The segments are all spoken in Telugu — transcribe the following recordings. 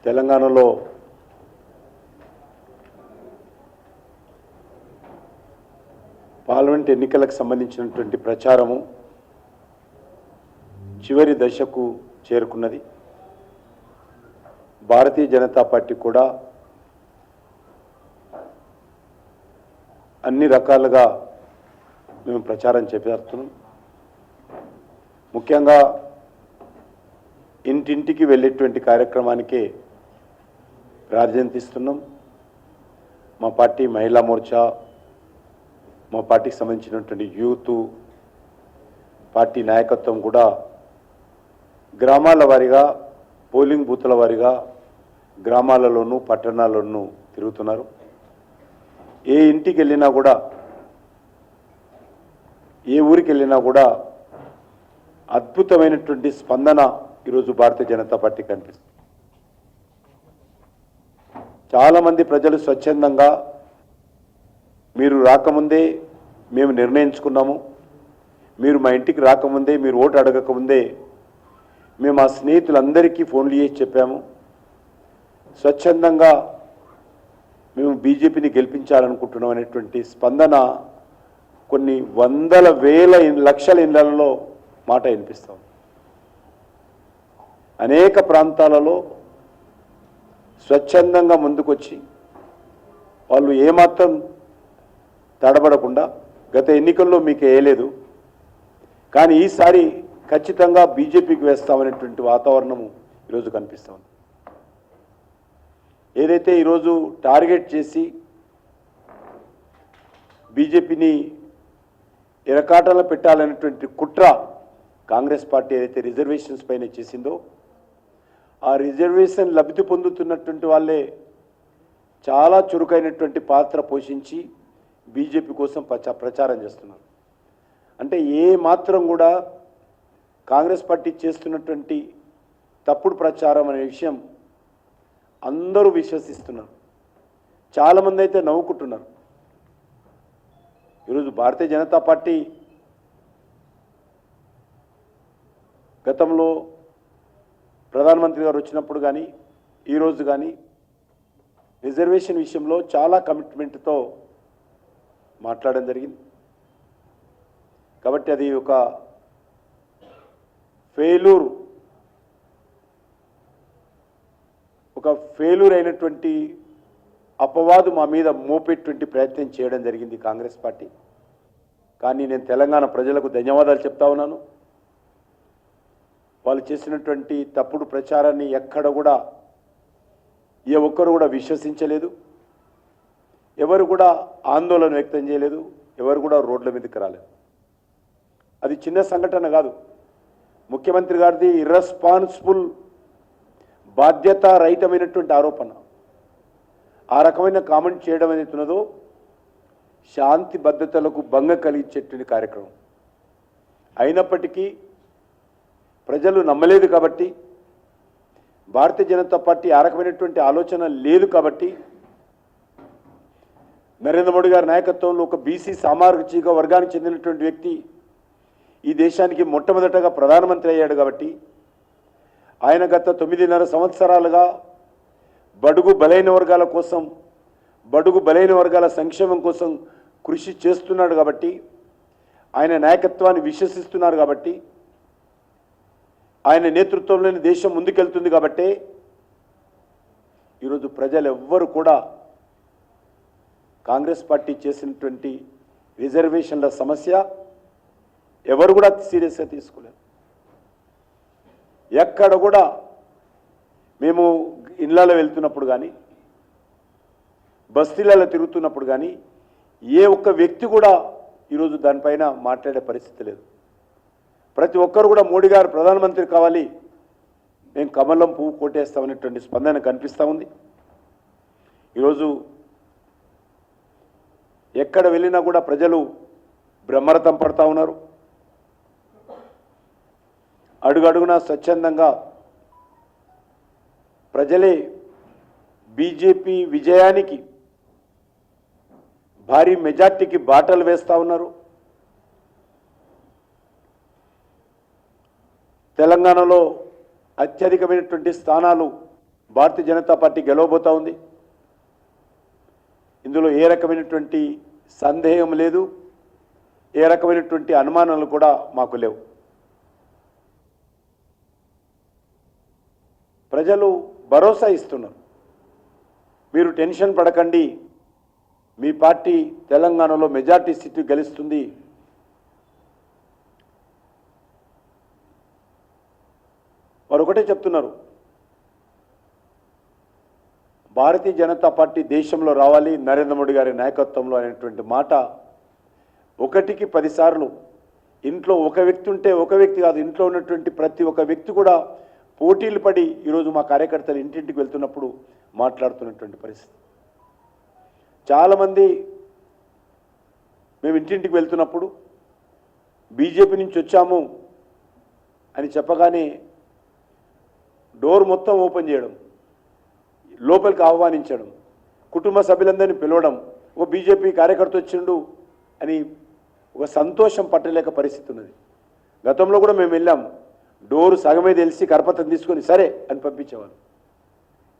తెలంగాణలో పార్లమెంట్ ఎన్నికలకు సంబంధించినటువంటి ప్రచారము చివరి దశకు చేరుకున్నది. భారతీయ జనతా పార్టీ కూడా అన్ని రకాలుగా మేము ప్రచారం చేపడుతున్నాం. ముఖ్యంగా ఇంటింటికి వెళ్ళేటువంటి కార్యక్రమానికే ప్రాధాన్యత ఇస్తున్నాం. మా పార్టీ మహిళా మోర్చా, మా పార్టీకి సంబంధించినటువంటి యూత్ పార్టీ నాయకత్వం కూడా గ్రామాల వారీగా, పోలింగ్ బూతుల వారీగా గ్రామాలలోనూ పట్టణాల్లోనూ తిరుగుతున్నారు. ఏ ఇంటికి వెళ్ళినా కూడా, ఏ ఊరికి వెళ్ళినా కూడా అద్భుతమైనటువంటి స్పందన ఈరోజు భారతీయ జనతా పార్టీ కనిపిస్తుంది. చాలామంది ప్రజలు స్వచ్ఛందంగా మీరు రాకముందే మేము నిర్ణయించుకున్నాము, మీరు మా ఇంటికి రాకముందే, మీరు ఓటు అడగకముందే మేము మా స్నేహితులందరికీ ఫోన్లు చేసి చెప్పాము, స్వచ్ఛందంగా మేము బీజేపీని గెలిపించాలనుకుంటున్నాం అనేటువంటి స్పందన కొన్ని వందల వేల లక్షల ఇళ్లలో మాట వినిపిస్తాం. అనేక ప్రాంతాలలో స్వచ్ఛందంగా ముందుకొచ్చి వాళ్ళు ఏమాత్రం తడబడకుండా, గత ఎన్నికల్లో మీకు వేయలేదు కానీ ఈసారి ఖచ్చితంగా బీజేపీకి వేస్తామనేటువంటి వాతావరణము ఈరోజు కనిపిస్తూ ఉంది. ఏదైతే ఈరోజు టార్గెట్ చేసి బీజేపీని ఎరకాటంలో పెట్టాలనేటువంటి కుట్ర కాంగ్రెస్ పార్టీ ఏదైతే రిజర్వేషన్స్ పైన చేసిందో, ఆ రిజర్వేషన్ లబ్ధి పొందుతున్నటువంటి వాళ్ళే చాలా చురుకైనటువంటి పాత్ర పోషించి బీజేపీ కోసం ప్రచారం చేస్తున్నారు. అంటే ఏ మాత్రం కూడా కాంగ్రెస్ పార్టీ చేస్తున్నటువంటి తప్పుడు ప్రచారం అనే విషయం అందరూ విశ్వసిస్తున్నారు. చాలామంది అయితే నవ్వుకుంటున్నారు. ఈరోజు భారతీయ జనతా పార్టీ గతంలో ప్రధానమంత్రి గారు వచ్చినప్పుడు కానీ, ఈరోజు కానీ రిజర్వేషన్ విషయంలో చాలా కమిట్మెంట్తో మాట్లాడడం జరిగింది. కాబట్టి అది ఒక ఫెయిల్యూర్ అయినటువంటి అపవాదు మా మీద మోపేటువంటి ప్రయత్నం చేయడం జరిగింది కాంగ్రెస్ పార్టీ. కానీ నేను తెలంగాణ ప్రజలకు ధన్యవాదాలు చెప్తా ఉన్నాను. వాళ్ళు చేసినటువంటి తప్పుడు ప్రచారాన్ని ఎక్కడ కూడా ఏ ఒక్కరు కూడా విశ్వసించలేదు, ఎవరు కూడా ఆందోళన వ్యక్తం చేయలేదు, ఎవరు కూడా రోడ్ల మీదకి రాలేదు. అది చిన్న సంఘటన కాదు. ముఖ్యమంత్రి గారిది ఇర్రెస్పాన్సిబుల్, బాధ్యత రహితమైనటువంటి ఆరోపణ. ఆ రకమైన కామెంట్ చేయడం అనేది ఉన్నదో శాంతి భద్రతలకు భంగం కలిగించేటువంటి కార్యక్రమం. అయినప్పటికీ ప్రజలు నమ్మలేదు కాబట్టి, భారతీయ జనతా పార్టీ ఆ రకమైనటువంటి ఆలోచన లేదు కాబట్టి, నరేంద్ర మోడీ గారి నాయకత్వంలో ఒక బీసీ సామాజిక వర్గానికి చెందినటువంటి వ్యక్తి ఈ దేశానికి మొట్టమొదటగా ప్రధానమంత్రి అయ్యాడు కాబట్టి, ఆయన గత 9.5 సంవత్సరాలుగా బడుగు బలైన వర్గాల కోసం, బడుగు బలైన వర్గాల సంక్షేమం కోసం కృషి చేస్తున్నాడు కాబట్టి, ఆయన నాయకత్వాన్ని విశ్వసిస్తున్నారు కాబట్టి, ఆయన నేతృత్వంలోని దేశం ముందుకెళ్తుంది కాబట్టి ఈరోజు ప్రజలు ఎవ్వరు కూడా కాంగ్రెస్ పార్టీ చేసినటువంటి రిజర్వేషన్ల సమస్య ఎవరు కూడా సీరియస్గా తీసుకోలేదు. ఎక్కడ కూడా మేము ఇళ్లలో వెళ్తున్నప్పుడు కానీ, బస్తీలలో తిరుగుతున్నప్పుడు కానీ ఏ ఒక్క వ్యక్తి కూడా ఈరోజు దానిపైన మాట్లాడే పరిస్థితి లేదు. ప్రతి ఒక్కరు కూడా మోడీ గారు ప్రధానమంత్రి కావాలి, మేము కమలం పువ్వు కొట్టేస్తామనేటువంటి స్పందన కనిపిస్తూ ఉంది. ఈరోజు ఎక్కడ వెళ్ళినా కూడా ప్రజలు బ్రహ్మరథం పడతా ఉన్నారు. అడుగడుగునా స్వచ్ఛందంగా ప్రజలే బీజేపీ విజయానికి, భారీ మెజార్టీకి బాటలు వేస్తూ ఉన్నారు. తెలంగాణలో అత్యధికమైనటువంటి స్థానాలు భారతీయ జనతా పార్టీ గెలవబోతా ఉంది. ఇందులో ఏ రకమైనటువంటి సందేహం లేదు, ఏ రకమైనటువంటి అనుమానాలు కూడా మాకు లేవు. ప్రజలు భరోసా ఇస్తున్నారు. మీరు టెన్షన్ పడకండి, మీ పార్టీ తెలంగాణలో మెజార్టీ సీటు గెలుస్తుంది. వారు ఒకటే చెప్తున్నారు, భారతీయ జనతా పార్టీ దేశంలో రావాలి నరేంద్ర మోడీ గారి నాయకత్వంలో అనేటువంటి మాట 1కి 10 సార్లు. ఇంట్లో ఒక వ్యక్తి ఉంటే ఒక వ్యక్తి కాదు, ఇంట్లో ఉన్నటువంటి ప్రతి ఒక్క వ్యక్తి కూడా పోటీలు పడి ఈరోజు మా కార్యకర్తలు ఇంటింటికి వెళ్తున్నప్పుడు మాట్లాడుతున్నటువంటి పరిస్థితి. చాలామంది మేము ఇంటింటికి వెళ్తున్నప్పుడు బీజేపీ నుంచి వచ్చాము అని చెప్పగానే డోర్ మొత్తం ఓపెన్ చేయడం, లోపలికి ఆహ్వానించడం, కుటుంబ సభ్యులందరినీ పిలవడం, ఓ బీజేపీ కార్యకర్త వచ్చిండు అని ఒక సంతోషం పట్టలేక పరిస్థితి ఉన్నది. గతంలో కూడా మేము వెళ్ళాం, డోరు సగమే తెలిసి కరపత్రం తీసుకొని సరే అని పంపించేవారు.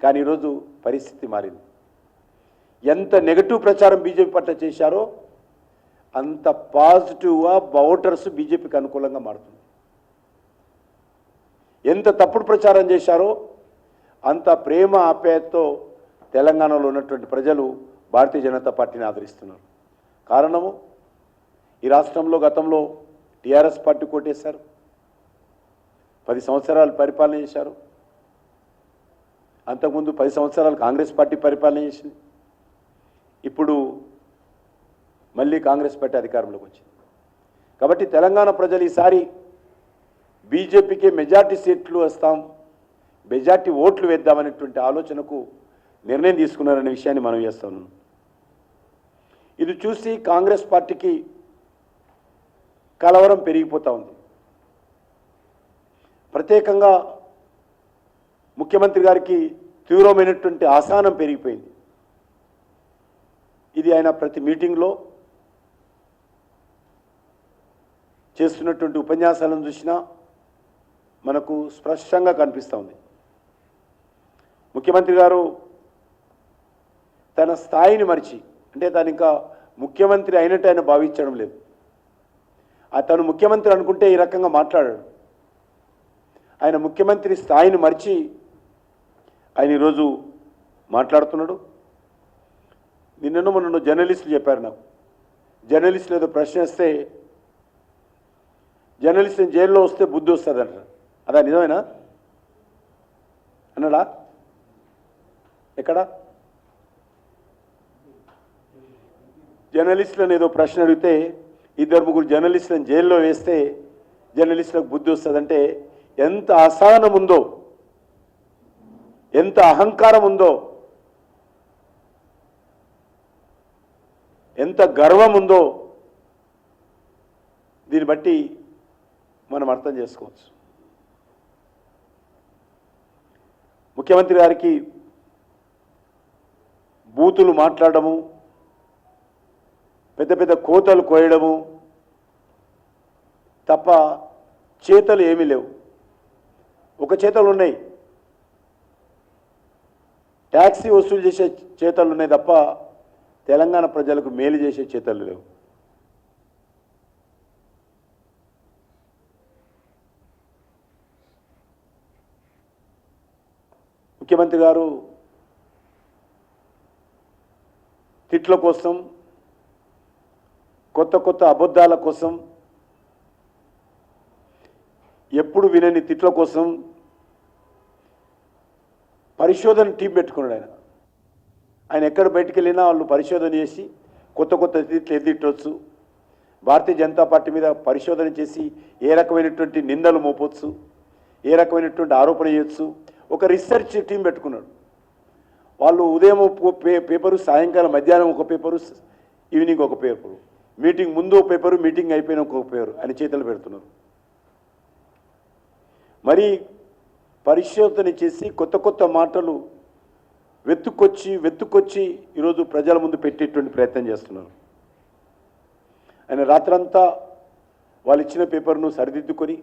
కానీ ఈరోజు పరిస్థితి మారింది. ఎంత నెగటివ్ ప్రచారం బీజేపీ పట్ల చేశారో అంత పాజిటివ్గా ఓటర్స్ బీజేపీకి అనుకూలంగా మారుతుంది. ఎంత తప్పుడు ప్రచారం చేశారో అంత ప్రేమ ఆప్యాయతతో తెలంగాణలో ఉన్నటువంటి ప్రజలు భారతీయ జనతా పార్టీని ఆదరిస్తున్నారు. కారణము, ఈ రాష్ట్రంలో గతంలో టీఆర్ఎస్ పార్టీ కోటేశారు, 10 సంవత్సరాలు పరిపాలన చేశారు. అంతకుముందు 10 సంవత్సరాలు కాంగ్రెస్ పార్టీ పరిపాలన చేసింది. ఇప్పుడు మళ్ళీ కాంగ్రెస్ పార్టీ అధికారంలోకి వచ్చింది. కాబట్టి తెలంగాణ ప్రజలు ఈసారి బీజేపీకి మెజార్టీ సీట్లు వస్తాం, మెజార్టీ ఓట్లు వేద్దామనేటువంటి ఆలోచనకు నిర్ణయం తీసుకున్నారనే విషయాన్ని మనం చేస్తాను. ఇది చూసి కాంగ్రెస్ పార్టీకి కలవరం పెరిగిపోతూ ఉంది. ప్రత్యేకంగా ముఖ్యమంత్రి గారికి తీవ్రమైనటువంటి అసహనం పెరిగిపోయింది. ఇది ఆయన ప్రతి మీటింగ్లో చేస్తున్నటువంటి ఉపన్యాసాలను చూసినా మనకు స్పష్టంగా కనిపిస్తూ ఉంది. ముఖ్యమంత్రి గారు తన స్థాయిని మరిచి, అంటే తాను ఇంకా ముఖ్యమంత్రి అయినట్టు ఆయన భావించడం లేదు. తను ముఖ్యమంత్రి అనుకుంటే ఈ రకంగా మాట్లాడాడు. ఆయన ముఖ్యమంత్రి స్థాయిని మరిచి ఆయన ఈరోజు మాట్లాడుతున్నాడు. నిన్నను మొన్న జర్నలిస్టులు చెప్పారు నాకు, జర్నలిస్టులు ఏదో ప్రశ్న వేస్తే జర్నలిస్టుని జైల్లో వస్తే బుద్ధి వస్తుంది అంటారు. అదా నిజమేనా అన్నాడా? ఎక్కడ? జర్నలిస్టులను ఏదో ప్రశ్న అడిగితే 2-3 జర్నలిస్టులను జైల్లో వేస్తే జర్నలిస్టులకు బుద్ధి వస్తుందంటే ఎంత అసహనం ఉందో, ఎంత అహంకారం ఉందో, ఎంత గర్వం ఉందో దీన్ని బట్టి మనం అర్థం చేసుకోవచ్చు. ముఖ్యమంత్రి గారికి బూతులు మాట్లాడము, పెద్ద పెద్ద కోతలు కోయడము తప్ప చేతలు ఏమీ లేవు. ఒక చేతలు ఉన్నాయి, ట్యాక్సీ వసూలు చేసే చేతలు ఉన్నాయి తప్ప తెలంగాణ ప్రజలకు మేలు చేసే చేతలు లేవు. ముఖ్యమంత్రి గారు తిట్ల కోసం, కొత్త కొత్త అబద్ధాల కోసం, ఎప్పుడు వినని తిట్ల కోసం పరిశోధన టీం పెట్టుకున్నాడు. ఆయన ఎక్కడ బయటికి వెళ్ళినా వాళ్ళు పరిశోధన చేసి కొత్త కొత్త తిట్లు ఎదిట్టవచ్చు, భారతీయ జనతా పార్టీ మీద పరిశోధన చేసి ఏ రకమైనటువంటి నిందలు మోపొచ్చు, ఏ రకమైనటువంటి ఆరోపణ చేయొచ్చు. ఒక రీసెర్చ్ టీం పెట్టుకున్నాడు. వాళ్ళు ఉదయం పేపరు, సాయంకాలం మధ్యాహ్నం ఒక పేపరు, ఈవినింగ్ ఒక పేపరు, మీటింగ్ ముందు ఒక పేపరు, మీటింగ్ అయిపోయిన ఒక పేపరు అని చేతులు పెడుతున్నారు. మరి పరిశోధన చేసి కొత్త కొత్త మాటలు వెతుక్కొచ్చి ఈరోజు ప్రజల ముందు పెట్టేటువంటి ప్రయత్నం చేస్తున్నారు. ఆయన రాత్రంతా వాళ్ళు ఇచ్చిన పేపర్ను సరిదిద్దుకొని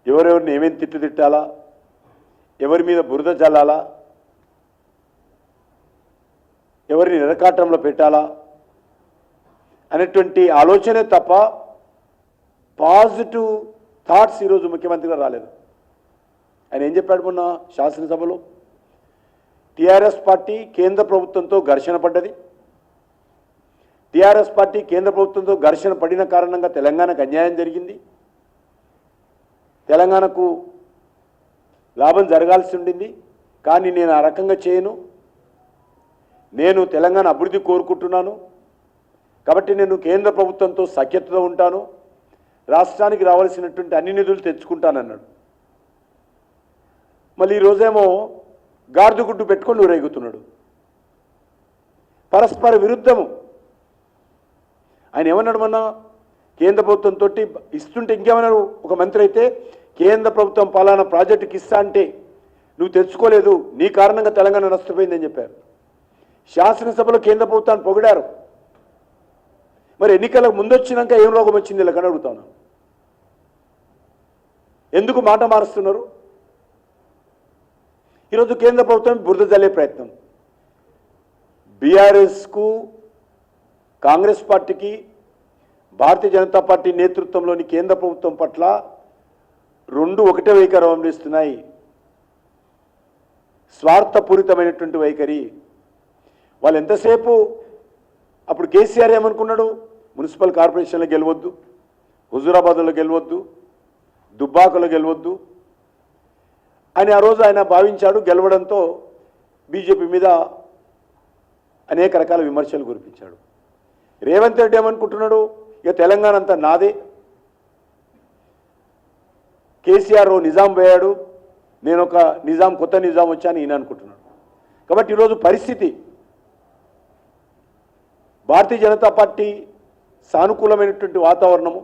ఎవరెవరిని ఏమేమి తిట్టాలా, ఎవరి మీద బురద జల్లాలా, ఎవరిని నిరకాటంలో పెట్టాలా అనేటువంటి ఆలోచనే తప్ప పాజిటివ్ థాట్స్ ఈరోజు ముఖ్యమంత్రిగా రాలేదు. ఆయన ఏం చెప్పాడు మొన్న శాసనసభలో? టీఆర్ఎస్ పార్టీ కేంద్ర ప్రభుత్వంతో ఘర్షణ పడ్డది. టీఆర్ఎస్ పార్టీ కేంద్ర ప్రభుత్వంతో ఘర్షణ పడిన కారణంగా తెలంగాణకు అన్యాయం జరిగింది. తెలంగాణకు లాభం జరగాల్సి ఉండింది, కానీ నేను ఆ రకంగా చేయను. నేను తెలంగాణ అభివృద్ధి కోరుకుంటున్నాను కాబట్టి నేను కేంద్ర ప్రభుత్వంతో సఖ్యతతో ఉంటాను, రాష్ట్రానికి రావాల్సినటువంటి అన్ని నిధులు తెచ్చుకుంటానన్నాడు. మళ్ళీ ఈరోజేమో గార్దుగుడ్డు పెట్టుకొని ఊరేగుతున్నాడు. పరస్పర విరుద్ధము. ఆయన ఏమన్నాడు మొన్న? కేంద్ర ప్రభుత్వంతో ఇస్తుంటే ఇంకేమన్నారు? ఒక మంత్రి అయితే కేంద్ర ప్రభుత్వం పలానా ప్రాజెక్టుకి ఇస్తా అంటే నువ్వు తెచ్చుకోలేదు, నీ కారణంగా తెలంగాణ నష్టపోయిందని చెప్పారు. శాసనసభలో కేంద్ర ప్రభుత్వాన్ని పొగిడారు. మరి ఎన్నికలకు ముందొచ్చినాక ఏం రోగం వచ్చింది ఇలా అడుగుతాను. ఎందుకు మాట మారుస్తున్నారు? ఈరోజు కేంద్ర ప్రభుత్వం బురద జల్లే ప్రయత్నం. బీఆర్ఎస్కు, కాంగ్రెస్ పార్టీకి, భారతీయ జనతా పార్టీ నేతృత్వంలోని కేంద్ర ప్రభుత్వం పట్ల రెండు ఒకటే వైఖరి అవలంబిస్తున్నాయి. స్వార్థపూరితమైనటువంటి వైఖరి. వాళ్ళు ఎంతసేపు అప్పుడు కేసీఆర్ ఏమనుకున్నాడు? మున్సిపల్ కార్పొరేషన్లో గెలవద్దు, హుజూరాబాద్లో గెలవద్దు, దుబ్బాకలో గెలవద్దు అని ఆ రోజు ఆయన భావించాడు. గెలవడంతో బీజేపీ మీద అనేక రకాల విమర్శలు కురిపించాడు. రేవంత్ రెడ్డి ఏమనుకుంటున్నాడు? ఇక తెలంగాణ అంతా నాదే, కేసీఆర్ నిజాం పోయాడు, నేను ఒక నిజాం, కొత్త నిజాం వచ్చాను ఈయన అనుకుంటున్నాడు. కాబట్టి ఈరోజు పరిస్థితి భారతీయ జనతా పార్టీ సానుకూలమైనటువంటి వాతావరణము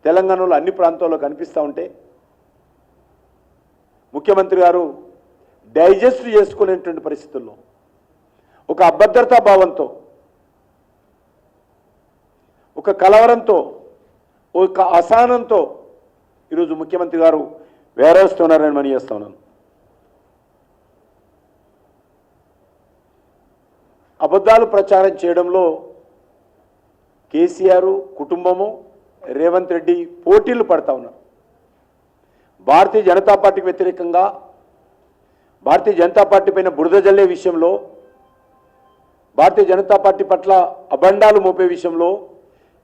తెలంగాణలో అన్ని ప్రాంతాల్లో కనిపిస్తూ ఉంటే ముఖ్యమంత్రి గారు డైజెస్ట్ చేసుకునేటువంటి పరిస్థితుల్లో ఒక అభద్రతా భావంతో, ఒక కలవరంతో, ఒక అసహనంతో ఈరోజు ముఖ్యమంత్రి గారు వేరేస్తున్నారని మనం చేస్తా ఉన్నాను. అబద్ధాలు ప్రచారం చేయడంలో కేసీఆర్ కుటుంబము, రేవంత్ రెడ్డి పోటీలు పడతా ఉన్నారు. భారతీయ జనతా పార్టీకి వ్యతిరేకంగా, భారతీయ జనతా పార్టీ పైన బురద జల్లే విషయంలో, భారతీయ జనతా పార్టీ పట్ల అబండాలు మోపే విషయంలో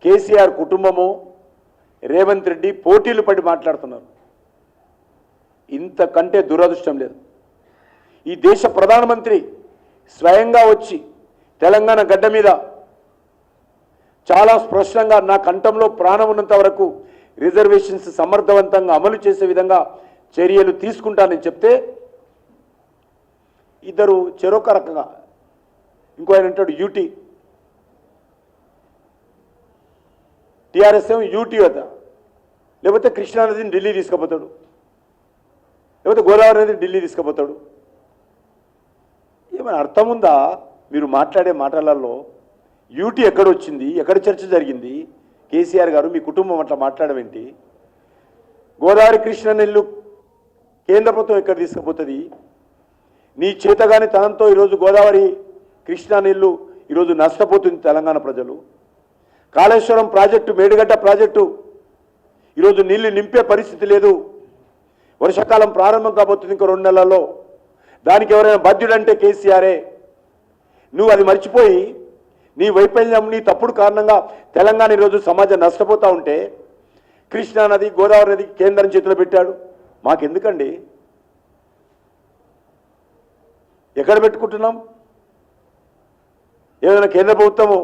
కేసీఆర్ కుటుంబము, రేవంత్ రెడ్డి పోటీలు పడి మాట్లాడుతున్నారు. ఇంతకంటే దురదృష్టం లేదు. ఈ దేశ ప్రధానమంత్రి స్వయంగా వచ్చి తెలంగాణ గడ్డ మీద చాలా స్పష్టంగా నా కంఠంలో ప్రాణం ఉన్నంత వరకు రిజర్వేషన్స్ సమర్థవంతంగా అమలు చేసే విధంగా చర్యలు తీసుకుంటానని చెప్తే ఇద్దరు చెరొక రకంగా, ఇంకో ఆయన అంటాడు యూటీ, టీఆర్ఎస్ ఏమో యూటీ వద్ద, లేకపోతే కృష్ణానదిని ఢిల్లీ తీసుకుపోతాడు, లేకపోతే గోదావరి నదిని ఢిల్లీ తీసుకుపోతాడు. ఏమైనా అర్థం ఉందా మీరు మాట్లాడే మాటలలో? యూటీ ఎక్కడొచ్చింది? ఎక్కడ చర్చ జరిగింది? కేసీఆర్ గారు మీ కుటుంబం అట్లా మాట్లాడమేంటి? గోదావరి కృష్ణ నీళ్లు కేంద్ర ప్రభుత్వం ఎక్కడ తీసుకుపోతుంది? నీ చేతగాని తనంతో ఈరోజు గోదావరి కృష్ణా నీళ్లు ఈరోజు నష్టపోతుంది తెలంగాణ ప్రజలు. కాళేశ్వరం ప్రాజెక్టు, మేడిగడ్డ ప్రాజెక్టు ఈరోజు నీళ్లు నింపే పరిస్థితి లేదు. వర్షాకాలం ప్రారంభం కాబోతుంది ఇంకో 2 నెలల్లో. దానికి ఎవరైనా బాధ్యుడంటే కేసీఆరే. నువ్వు అది మర్చిపోయి నీ వైఫల్యం, నీ తప్పుడు కారణంగా తెలంగాణ ఈరోజు సమాజం నష్టపోతూ ఉంటే కృష్ణా నది, గోదావరి నది కేంద్రం చేతిలో పెట్టాడు. మాకెందుకండి? ఎక్కడ పెట్టుకుంటున్నాం? ఏదైనా కేంద్ర ప్రభుత్వము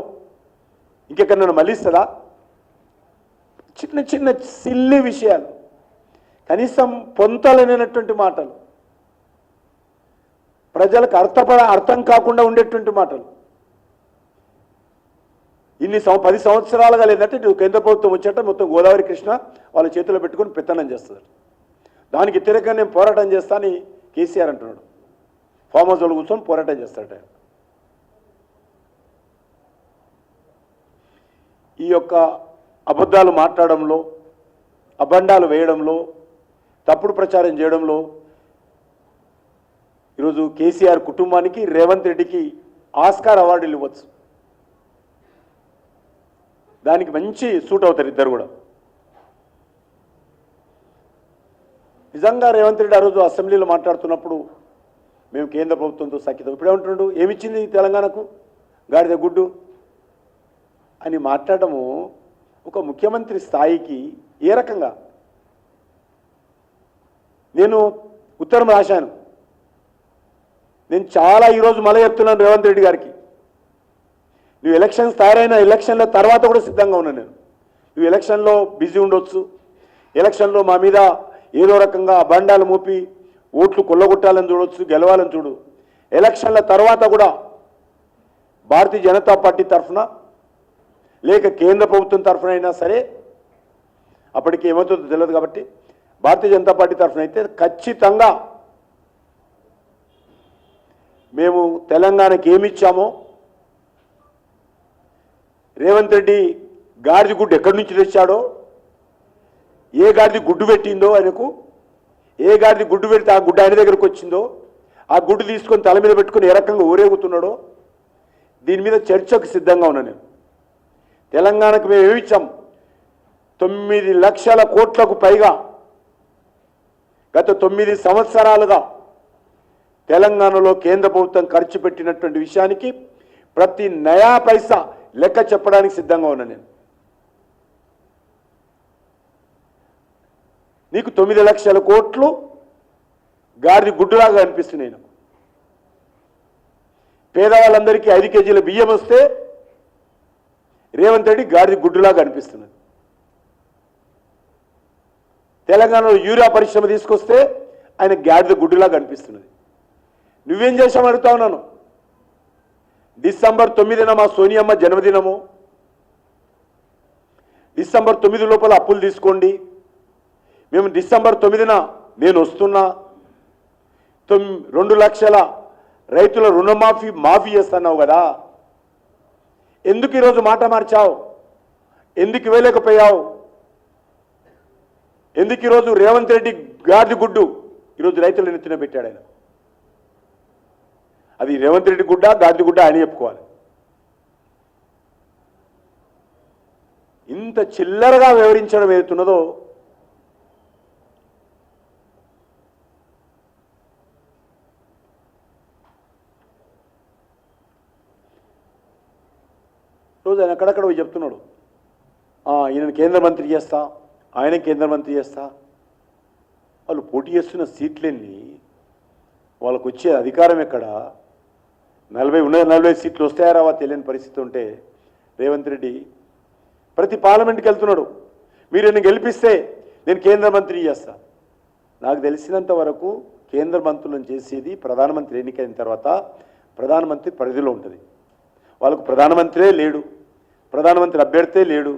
ఇంకెక్కడైనా మళ్ళిస్తుందా? చిన్న చిన్న సిల్లి విషయాలు, కనీసం పొంతలేనటువంటి మాటలు, ప్రజలకు అర్థం కాకుండా ఉండేటువంటి మాటలు. ఇన్ని 10 సంవత్సరాలుగా లేదంటే కేంద్ర ప్రభుత్వం వచ్చేట మొత్తం గోదావరి కృష్ణ వాళ్ళ చేతిలో పెట్టుకొని పెత్తనం చేస్తారు. దానికి వ్యతిరేకంగా నేను పోరాటం చేస్తా అని కేసీఆర్ అంటున్నాడు. ఫామ్ హౌస్లో కూర్చొని పోరాటం చేస్తాడట. ఈ యొక్క అబద్ధాలు మాట్లాడడంలో, అబండాలు వేయడంలో, తప్పుడు ప్రచారం చేయడంలో ఈరోజు కేసీఆర్ కుటుంబానికి రేవంత్ రెడ్డికి ఆస్కార్ అవార్డులు ఇవ్వచ్చు. దానికి మంచి సూట్ అవుతారు ఇద్దరు కూడా. నిజంగా రేవంత్ రెడ్డి ఆ రోజు అసెంబ్లీలో మాట్లాడుతున్నప్పుడు మేము కేంద్ర ప్రభుత్వంతో సఖ్యత, ఇప్పుడేమంటున్నాడు, ఏమిచ్చింది తెలంగాణకు గాడిద గుడ్డు అని మాట్లాడము ఒక ముఖ్యమంత్రి స్థాయికి ఏ రకంగా? నేను ఉత్తరం రాశాను, నేను చాలా ఈరోజు మళ్ళీ చెప్తున్నాను రేవంత్ రెడ్డి గారికి, నువ్వు ఎలక్షన్స్ తయారైన ఎలక్షన్ల తర్వాత కూడా సిద్ధంగా ఉన్నాను నేను. నువ్వు ఎలక్షన్లో బిజీ ఉండొచ్చు, ఎలక్షన్లో మా మీద ఏదో రకంగా బండాలు మోపి ఓట్లు కొల్లగొట్టాలని చూడొచ్చు, గెలవాలని చూడు. ఎలక్షన్ల తర్వాత కూడా భారతీయ జనతా పార్టీ తరఫున లేక కేంద్ర ప్రభుత్వం తరఫున అయినా సరే, అప్పటికి ఏమవుతుందో తెలియదు కాబట్టి భారతీయ జనతా పార్టీ తరఫున అయితే ఖచ్చితంగా మేము తెలంగాణకి ఏమిచ్చామో, రేవంత్ రెడ్డి గాడిద గుడ్డు ఎక్కడి నుంచి తెచ్చాడో, ఏ గాడిద గుడ్డు పెట్టిందో ఆయనకు, ఏ గాడిద గుడ్డు పెడితే ఆ గుడ్డు ఆయన దగ్గరకు వచ్చిందో, ఆ గుడ్డు తీసుకొని తల మీద పెట్టుకుని ఏ రకంగా ఊరేగుతున్నాడో, దీని మీద చర్చకు సిద్ధంగా ఉన్నా నేను. తెలంగాణకు మేము ఏమిచ్చాం? 9 లక్షల కోట్లకు పైగా గత 9 సంవత్సరాలుగా తెలంగాణలో కేంద్ర ప్రభుత్వం ఖర్చు పెట్టినటువంటి విషయానికి ప్రతి నయా పైసా లెక్క చెప్పడానికి సిద్ధంగా ఉన్నా నేను. నీకు 9 లక్షల కోట్లు గాడిద గుడ్డులాగా అనిపిస్తున్నాయి. పేదవాళ్ళందరికీ 5 కేజీల బియ్యం వస్తే రేవంత్ రెడ్డి గాడిద గుడ్డులాగా అనిపిస్తున్నది. తెలంగాణలో యూరియా పరిశ్రమ తీసుకొస్తే ఆయన గాడిద గుడ్డులాగా అనిపిస్తున్నది. నువ్వేం చేశావు అడుగుతా ఉన్నాను. డిసెంబర్ 9న మా సోనియమ్మ జన్మదినము, డిసెంబర్ 9 లోపల అప్పులు తీసుకోండి, మేము డిసెంబర్ 9న నేను వస్తున్నా, 2 లక్షల రైతుల మాఫీ చేస్తున్నావు కదా, ఎందుకు ఈరోజు మాట మార్చావు? ఎందుకు ఇవ్వలేకపోయావు? ఎందుకు ఈరోజు రేవంత్ రెడ్డి గాడిద గుడ్డు ఈరోజు రైతులను ఎత్తున పెట్టాడు ఆయన? అది రేవంత్ రెడ్డి గుడ్డ గాడిద గుడ్డ ఆయన చెప్పుకోవాలి. ఇంత చిల్లరగా వివరించడం ఏదైతున్నదో రోజు ఆయన అక్కడక్కడ పోయి చెప్తున్నాడు, ఈయన కేంద్ర మంత్రి చేస్తా, ఆయన కేంద్ర మంత్రి చేస్తా. వాళ్ళు పోటీ చేస్తున్న సీట్లన్నీ, వాళ్ళకు వచ్చే అధికారం ఎక్కడ? 40 సీట్లు వస్తాయా రావా తెలియని పరిస్థితి ఉంటే రేవంత్ రెడ్డి ప్రతి పార్లమెంట్కి వెళ్తున్నాడు. మీరు నన్ను గెలిపిస్తే నేను కేంద్ర మంత్రి చేస్తా. నాకు తెలిసినంత వరకు కేంద్ర మంత్రులను చేసేది ప్రధానమంత్రి ఎన్నికైన తర్వాత ప్రధానమంత్రి పరిధిలో ఉంటుంది. వాళ్ళకు ప్రధానమంత్రే లేడు, ప్రధానమంత్రి అభ్యర్థే లేడు,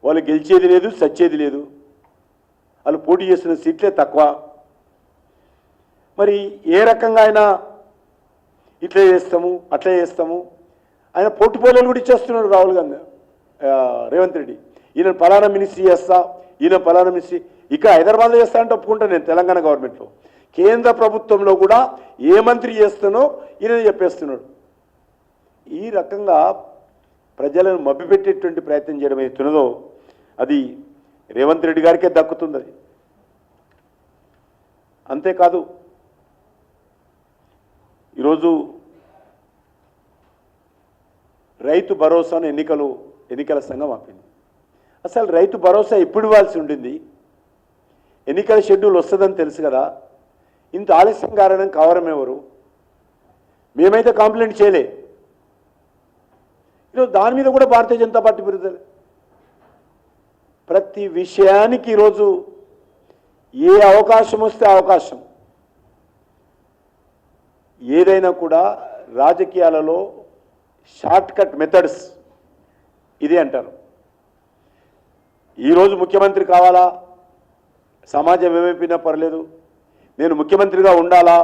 వాళ్ళు గెలిచేది లేదు, సచ్చేది లేదు, వాళ్ళు పోటీ చేస్తున్న సీట్లే తక్కువ. మరి ఏ రకంగా ఆయన ఇట్లా చేస్తాము అట్లా చేస్తాము, ఆయన పోర్టుపోలియోలు కూడా ఇచ్చేస్తున్నాడు రాహుల్ గాంధీ, రేవంత్ రెడ్డి. ఈయన ఫలానా మినిస్ట్రీ చేస్తా, ఈయన ఫలానా మినిస్ట్రీ, ఇక హైదరాబాద్లో చేస్తా అంటే ఒప్పుకుంటాను నేను. తెలంగాణ గవర్నమెంట్లో కేంద్ర ప్రభుత్వంలో కూడా ఏ మంత్రి చేస్తానో ఈయన చెప్పేస్తున్నాడు. ఈ రకంగా ప్రజలను మభ్యపెట్టేటువంటి ప్రయత్నం చేయడం అవుతున్నదో అది రేవంత్ రెడ్డి గారికే దక్కుతుంది. అది అంతేకాదు, ఈరోజు రైతు భరోసాను ఎన్నికల సంఘం ఆపింది. అసలు రైతు భరోసా ఎప్పుడు ఇవ్వాల్సి ఉండింది? ఎన్నికల షెడ్యూల్ వస్తుందని తెలుసు కదా, ఇంత ఆలస్యం కారణం ఎవరు? మేమైతే కంప్లైంట్ చేయలే. ఈరోజు దాని మీద కూడా భారతీయ జనతా పార్టీ విరుద్ధలే. ప్రతి విషయానికి ఈరోజు ఏ అవకాశం వస్తే అవకాశం, ఏదైనా కూడా రాజకీయాలలో షార్ట్ కట్ మెథడ్స్ ఇదే అంటారు. ఈరోజు ముఖ్యమంత్రి కావాలా, సమాజం ఏమైపోయినా పర్లేదు, నేను ముఖ్యమంత్రిగా ఉండాలా,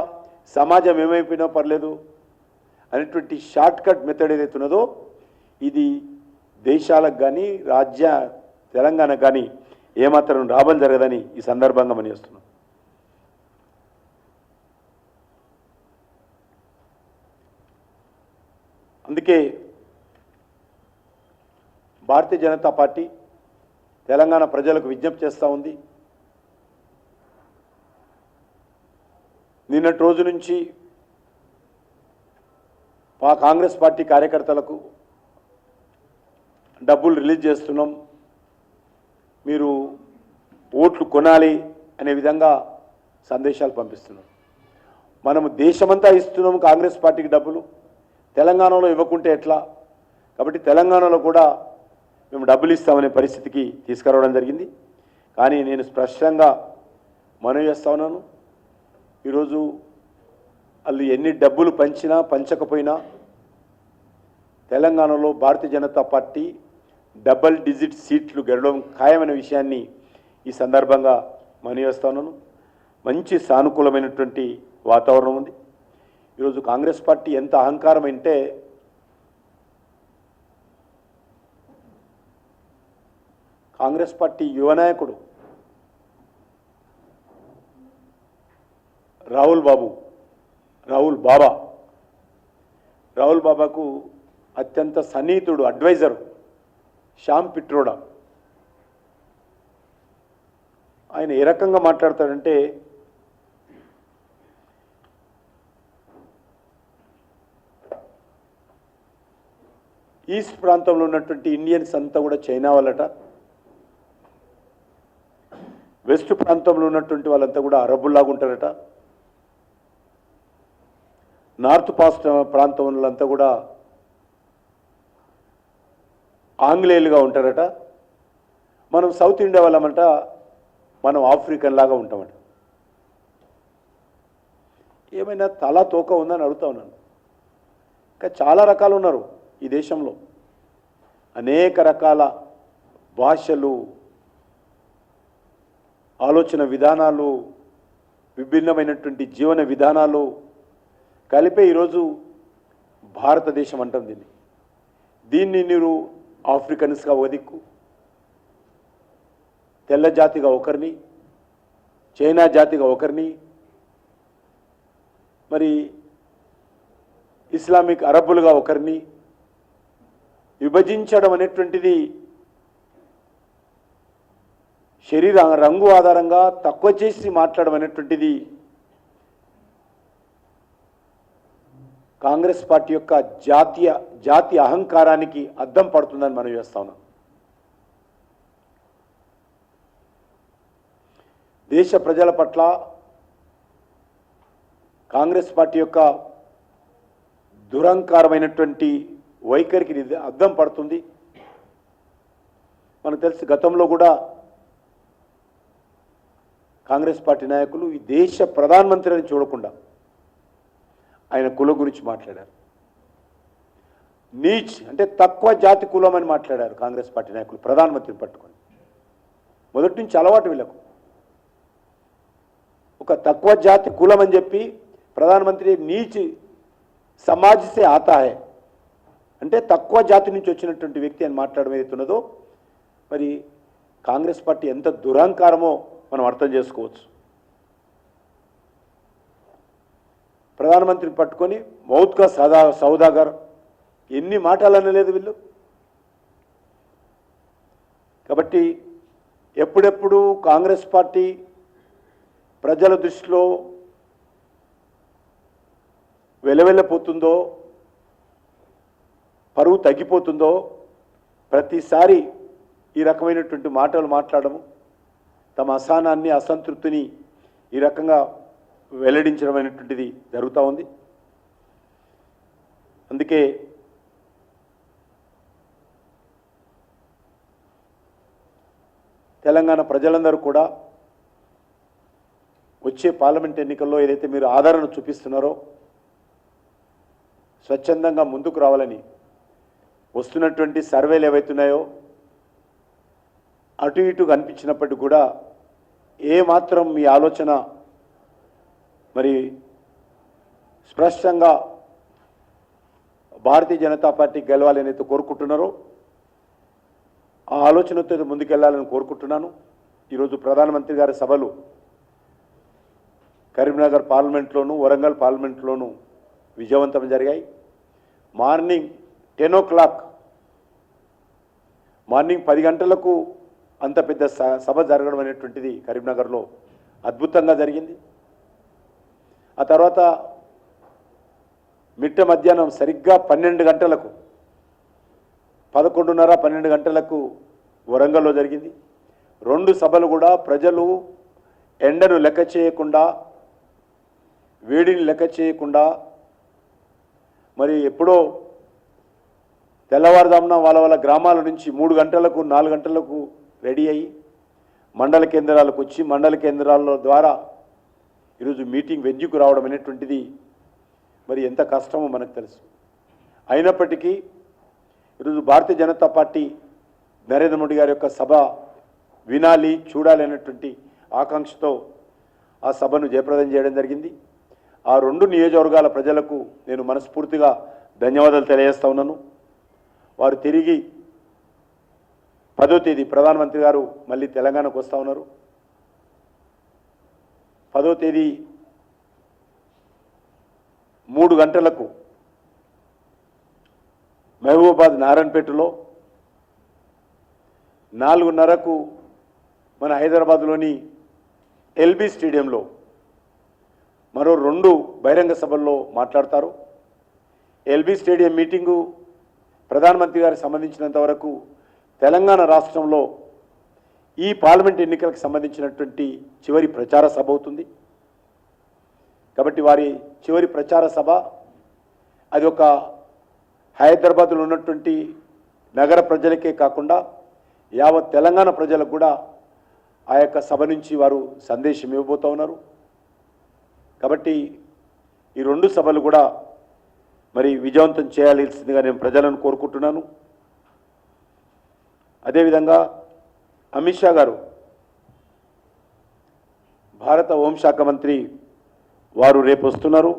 సమాజం ఏమైపోయినా పర్లేదు అనేటువంటి షార్ట్ కట్ మెథడ్ ఏదైతే ఉన్నదో ఇది దేశాలకు కానీ తెలంగాణకు కానీ ఏమాత్రం లాభం జరగదని ఈ సందర్భంగా మనం చేస్తున్నాం. అందుకే భారతీయ జనతా పార్టీ తెలంగాణ ప్రజలకు విజ్ఞప్తి చేస్తూ ఉంది. నిన్నటి రోజు నుంచి కాంగ్రెస్ పార్టీ కార్యకర్తలకు డబ్బులు రిలీజ్ చేస్తున్నాం, మీరు ఓట్లు కొనాలి అనే విధంగా సందేశాలు పంపిస్తున్నాం. మనము దేశమంతా ఇస్తున్నాం కాంగ్రెస్ పార్టీకి డబ్బులు, తెలంగాణలో ఇవ్వకుంటే ఎట్లా? కాబట్టి తెలంగాణలో కూడా మేము డబ్బులు ఇస్తామనే పరిస్థితికి తీసుకురావడం జరిగింది. కానీ నేను స్పష్టంగా మనవి చేస్తా ఉన్నాను, ఈరోజు వాళ్ళు ఎన్ని డబ్బులు పంచినా పంచకపోయినా తెలంగాణలో Bharatiya Janata party double digit సీట్లు గెలవడం ఖాయమైన విషయాన్ని ఈ సందర్భంగా మనవి చేస్తా ఉన్నాను. మంచి సానుకూలమైనటువంటి వాతావరణం ఉంది. ఈరోజు కాంగ్రెస్ పార్టీ ఎంత అహంకారం అంటే కాంగ్రెస్ పార్టీ యువ నాయకుడు రాహుల్ బాబాకు అత్యంత సన్నిహితుడు అడ్వైజర్ శ్యామ్ పిట్రోడా ఆయన ఏ రకంగా మాట్లాడతాడంటే, ఈస్ట్ ప్రాంతంలో ఉన్నటువంటి ఇండియన్స్ అంతా కూడా చైనా వాళ్ళట, వెస్ట్ ప్రాంతంలో ఉన్నటువంటి వాళ్ళంతా కూడా అరబ్బుల్లాగా ఉంటారట, నార్త్ ప్రాంతం వాళ్ళంతా కూడా ఆంగ్లేయులుగా ఉంటారట, మనం సౌత్ ఇండియా వాళ్ళమంట మనం ఆఫ్రికన్ లాగా ఉంటామట. ఏమైనా తల తోక ఉందని అడుగుతా ఉన్నాను. ఇంకా చాలా రకాలు ఉన్నారు ఈ దేశంలో, అనేక రకాల భాషలు, ఆలోచన విధానాలు, విభిన్నమైనటువంటి జీవన విధానాలు కలిపే ఈరోజు భారతదేశం అంటాం. దీన్ని మీరు ఆఫ్రికన్స్గా ఒక దిక్కు, తెల్ల జాతిగా ఒకరిని, చైనా జాతిగా ఒకరిని, మరి ఇస్లామిక్ అరబ్బులుగా ఒకరిని విభజించడం అనేటువంటిది శరీర రంగు ఆధారంగా తక్కువ చేసి మాట్లాడడం అనేటువంటిది కాంగ్రెస్ పార్టీ యొక్క జాతి అహంకారానికి అద్దం పడుతుందని మనం చేస్తా ఉన్నాం. దేశ ప్రజల పట్ల కాంగ్రెస్ పార్టీ యొక్క దురహంకారమైనటువంటి వైఖరికి అద్దం పడుతుంది. మనకు తెలుసు, గతంలో కూడా కాంగ్రెస్ పార్టీ నాయకులు ఈ దేశ ప్రధానమంత్రిని చూడకుండా ఆయన కులం గురించి మాట్లాడారు. నీచ్ అంటే తక్కువ జాతి కులం అని మాట్లాడారు కాంగ్రెస్ పార్టీ నాయకులు ప్రధానమంత్రిని పట్టుకొని. మొదటి నుంచి అలవాటు వీళ్ళకు, ఒక తక్కువ జాతి కులం అని చెప్పి ప్రధానమంత్రి నీచ్ సమాజ్ సే ఆతా హై అంటే తక్కువ జాతి నుంచి వచ్చినటువంటి వ్యక్తి అని మాట్లాడడం ఏదైతున్నదో, మరి కాంగ్రెస్ పార్టీ ఎంత దురహంకారమో మనం అర్థం చేసుకోవచ్చు. ప్రధానమంత్రిని పట్టుకొని మౌత్కా సౌదాగర్ ఎన్ని మాటలు అనలేదు వీళ్ళు. కాబట్టి ఎప్పుడెప్పుడు కాంగ్రెస్ పార్టీ ప్రజల దృష్టిలో వెలవెల్లపోతుందో, పరువు తగ్గిపోతుందో, ప్రతిసారి ఈ రకమైనటువంటి మాటలు మాట్లాడము, తమ అసహనాన్ని అసంతృప్తిని ఈ రకంగా వెల్లడించడం అనేటువంటిది జరుగుతూ ఉంది. అందుకే తెలంగాణ ప్రజలందరూ కూడా వచ్చే పార్లమెంట్ ఎన్నికల్లో ఏదైతే మీరు ఆదరణ చూపిస్తున్నారో స్వచ్ఛందంగా ముందుకు రావాలని, వస్తున్నటువంటి సర్వేలు ఏవైతున్నాయో అటు ఇటు కనిపించినప్పటికీ కూడా ఏమాత్రం మీ ఆలోచన మరి స్పష్టంగా భారతీయ జనతా పార్టీ గెలవాలని అయితే కోరుకుంటున్నారో ఆ ఆలోచనతో ముందుకెళ్లాలని కోరుకుంటున్నాను. ఈరోజు ప్రధానమంత్రి గారి సభలు కరీంనగర్ పార్లమెంట్లోను, వరంగల్ పార్లమెంట్లోను విజయవంతం జరిగాయి. మార్నింగ్ 10 o'clock, మార్నింగ్ 10 గంటలకు అంత పెద్ద సభ జరగడం అనేటువంటిది కరీంనగర్లో అద్భుతంగా జరిగింది. ఆ తర్వాత మిట్ట మధ్యాహ్నం సరిగ్గా 12 గంటలకు 11:30 12 గంటలకు వరంగల్లో జరిగింది. 2 సభలు కూడా ప్రజలు ఎండను లెక్క చేయకుండా, వేడిని లెక్క చేయకుండా, మరి ఎప్పుడో తెల్లవారుజామున వాళ్ళ గ్రామాల నుంచి 3 గంటలకు 4 గంటలకు రెడీ అయ్యి మండల కేంద్రాలకు వచ్చి మండల కేంద్రాల ద్వారా ఈరోజు మీటింగ్ వెన్యూకు రావడం అనేటువంటిది మరి ఎంత కష్టమో మనకు తెలుసు. అయినప్పటికీ ఈరోజు భారతీయ జనతా పార్టీ నరేంద్ర మోడీ గారి యొక్క సభ వినాలి, చూడాలి అనేటువంటి ఆకాంక్షతో ఆ సభను జయప్రదం చేయడం జరిగింది. ఆ 2 నియోజకవర్గాల ప్రజలకు నేను మనస్ఫూర్తిగా ధన్యవాదాలు తెలియజేస్తా ఉన్నాను. వారు తిరిగి 10వ తేదీ ప్రధానమంత్రి గారు మళ్ళీ తెలంగాణకు వస్తూ ఉన్నారు. 10వ తేదీ 3 గంటలకు మహబూబాబాద్ నారాయణపేటలో, 4:30కు మన హైదరాబాద్లోని ఎల్బీ స్టేడియంలో మరో 2 బహిరంగ సభల్లో మాట్లాడతారు. ఎల్బీ స్టేడియం మీటింగు ప్రధానమంత్రి గారికి సంబంధించినంత వరకు తెలంగాణ రాష్ట్రంలో ఈ పార్లమెంట్ ఎన్నికలకు సంబంధించినటువంటి చివరి ప్రచార సభ అవుతుంది. కాబట్టి వారి చివరి ప్రచార సభ అది ఒక హైదరాబాద్లో ఉన్నటువంటి నగర ప్రజలకే కాకుండా యావత్ తెలంగాణ ప్రజలకు కూడా ఆ యొక్క సభ నుంచి వారు సందేశం ఇవ్వబోతూ ఉన్నారు. కాబట్టి ఈ 2 సభలు కూడా మరి విజయవంతం చేయాల్సిందిగా నేను ప్రజలను కోరుకుంటున్నాను. అదేవిధంగా అమిత్ షా గారు భారత హోంశాఖ మంత్రి వారు రేపు వస్తున్నారు.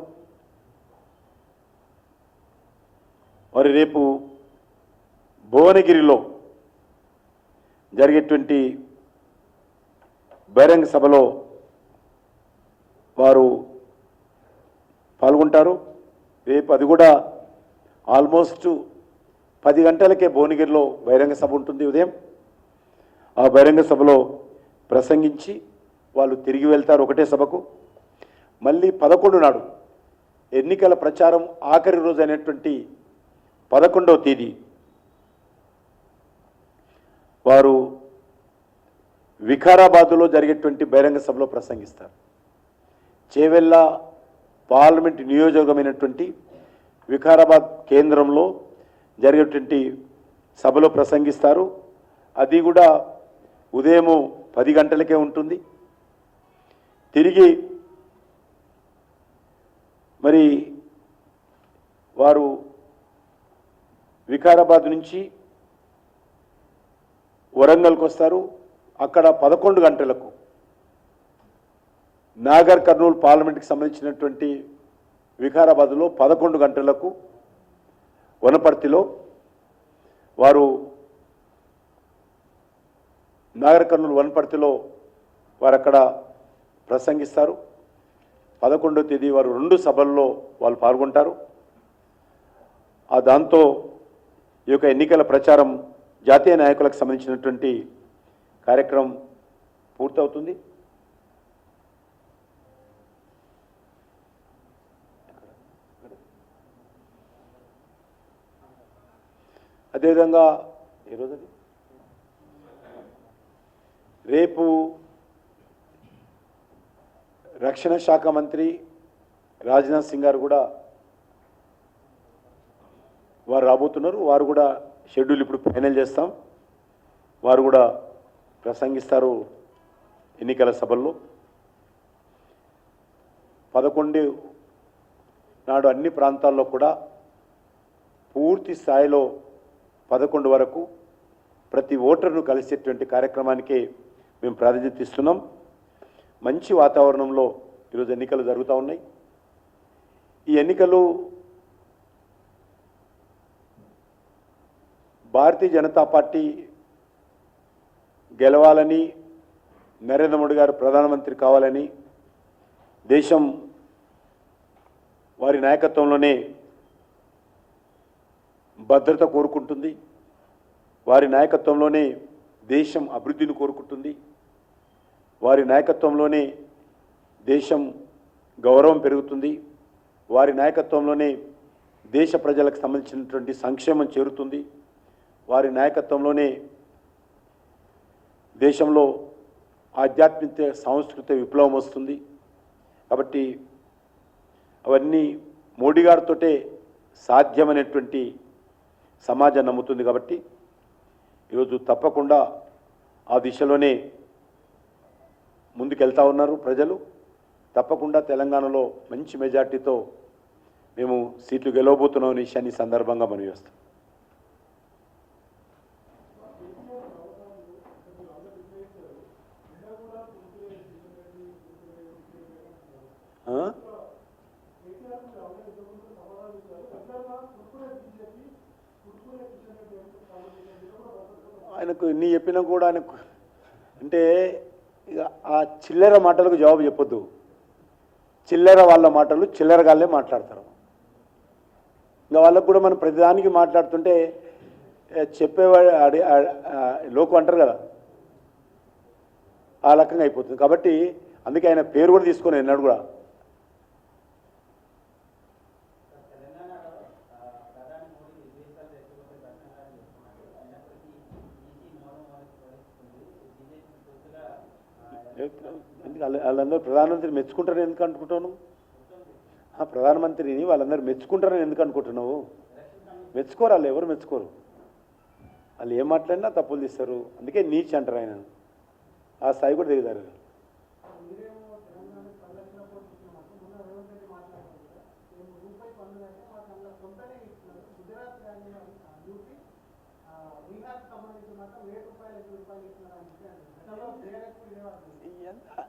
వారు రేపు భువనగిరిలో జరిగేటువంటి బహిరంగ సభలో వారు పాల్గొంటారు. రేపు అది కూడా ఆల్మోస్ట్ 10 గంటలకే భువనగిరిలో బహిరంగ సభ ఉంటుంది ఉదయం. ఆ బహిరంగ సభలో ప్రసంగించి వాళ్ళు తిరిగి వెళ్తారు ఒకటే సభకు. మళ్ళీ 11 నాడు ఎన్నికల ప్రచారం ఆఖరి రోజు అయినటువంటి 11వ తేదీ వారు వికారాబాద్లో జరిగేటువంటి బహిరంగ సభలో ప్రసంగిస్తారు. చేవెళ్ళ పార్లమెంట్ నియోజకమైనటువంటి వికారాబాద్ కేంద్రంలో జరిగేటువంటి సభలో ప్రసంగిస్తారు. అది కూడా ఉదయం 10 గంటలకే ఉంటుంది. తిరిగి మరి వారు వికారాబాద్ నుంచి వరంగల్కి వస్తారు. అక్కడ 11 గంటలకు నాగర్ కర్నూలు పార్లమెంట్కి సంబంధించినటువంటి వికారాబాద్లో 11 గంటలకు వనపర్తిలో వారు నాగర్ కర్నూలు వనపర్తిలో వారు అక్కడ ప్రసంగిస్తారు. 11వ తేదీ వారు 2 సభల్లో వాళ్ళు పాల్గొంటారు. దాంతో ఈ యొక్క ఎన్నికల ప్రచారం జాతీయ నాయకులకు సంబంధించినటువంటి కార్యక్రమం పూర్తవుతుంది. అదేవిధంగా ఈరోజు రేపు రక్షణ శాఖ మంత్రి రాజ్నాథ్ సింగ్ గారు కూడా వారు రాబోతున్నారు. వారు కూడా షెడ్యూల్ ఇప్పుడు ఫైనల్ చేస్తాం. వారు కూడా ప్రసంగిస్తారు ఎన్నికల సభల్లో. 11 నాడు అన్ని ప్రాంతాల్లో కూడా పూర్తి స్థాయిలో 11 వరకు ప్రతి ఓటర్ను కలిసేటువంటి కార్యక్రమానికే మేము ప్రాధాన్యత ఇస్తున్నాం. మంచి వాతావరణంలో ఈరోజు ఎన్నికలు జరుగుతూ ఉన్నాయి. ఈ ఎన్నికలు భారతీయ జనతా పార్టీ గెలవాలని, నరేంద్ర మోడీ గారు ప్రధానమంత్రి కావాలని, దేశం వారి నాయకత్వంలోనే భద్రత కోరుకుంటుంది, వారి నాయకత్వంలోనే దేశం అభివృద్ధిని కోరుకుంటుంది, వారి నాయకత్వంలోనే దేశం గౌరవం పెరుగుతుంది, వారి నాయకత్వంలోనే దేశ ప్రజలకు సంబంధించినటువంటి సంక్షేమం చేరుతుంది, వారి నాయకత్వంలోనే దేశంలో ఆధ్యాత్మిక సాంస్కృతిక విప్లవం వస్తుంది. కాబట్టి అవన్నీ మోడీ గారితోటే సాధ్యమైనటువంటి సమాజం నమ్ముతుంది. కాబట్టి ఈరోజు తప్పకుండా ఆ దిశలోనే ముందుకెళ్తా ఉన్నారు ప్రజలు. తప్పకుండా తెలంగాణలో మంచి మెజార్టీతో మేము సీట్లు గెలవబోతున్నాం అనే విషయాన్ని సందర్భంగా మనం చేస్తాం. ఆయనకు నీ చెప్పినా కూడా ఆయనకు అంటే ఇక ఆ చిల్లర మాటలకు జవాబు చెప్పొద్దు. చిల్లర వాళ్ళ మాటలు చిల్లరగాళ్ళే మాట్లాడతారు. ఇంకా వాళ్ళకు కూడా మనం ప్రతిదానికి మాట్లాడుతుంటే చెప్పేవాడు లోకు అంటారు కదా, ఆ రకంగా అయిపోతుంది. కాబట్టి అందుకే ఆయన పేరు కూడా తీసుకొని ఎన్నాడు కూడా వాళ్ళందరూ ప్రధానమంత్రి మెచ్చుకుంటారని ఎందుకు అనుకుంటాను? ప్రధానమంత్రిని వాళ్ళందరూ మెచ్చుకుంటారని ఎందుకు అనుకుంటున్నావు? మెచ్చుకోరు, వాళ్ళు ఎవరు మెచ్చుకోరు. వాళ్ళు ఏం మాట్లాడినా తప్పులు తీస్తారు. అందుకే నీచ్ అంటారు ఆయన. ఆ స్థాయి కూడా దిగుతారు.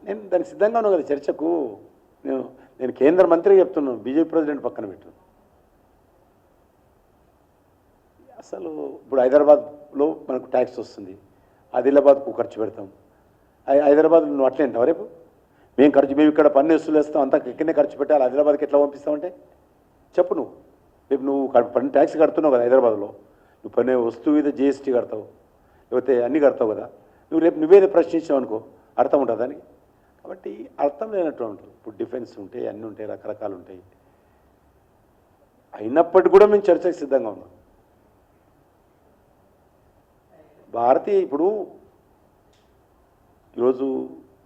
నేను దానికి సిద్ధంగా ఉన్నాను కదా చర్చకు. నేను కేంద్ర మంత్రి చెప్తున్నాను, బీజేపీ ప్రెసిడెంట్ పక్కన పెట్టు. అసలు ఇప్పుడు హైదరాబాద్లో మనకు ట్యాక్స్ వస్తుంది, ఆదిలాబాద్కు ఖర్చు పెడతాం. హైదరాబాద్ నువ్వు అట్లే అంటావు రేపు మేము ఇక్కడ పన్ను వసూలు వేస్తాం, అంతా ఇక్కడనే ఖర్చు పెట్టాలి, ఆదిలాబాద్కి ఎట్లా పంపిస్తామంటే చెప్పు. నువ్వు రేపు నువ్వు పన్ను ట్యాక్స్ కడుతున్నావు కదా హైదరాబాద్లో, నువ్వు పన్ను వస్తువు మీద జిఎస్టీ కడతావు, లేకపోతే అన్నీ కడతావు కదా. నువ్వు రేపు నువ్వేదో ప్రశ్నించావు అనుకో, అర్థం ఉంటుంది దానికి. కాబట్టి అర్థం లేనట్టు ఉంటుంది. ఇప్పుడు డిఫెన్స్ ఉంటాయి, అన్నీ ఉంటాయి, రకరకాలు ఉంటాయి. అయినప్పటికీ కూడా మేము చర్చకు సిద్ధంగా ఉన్నాం. భారతీయ ఇప్పుడు ఈరోజు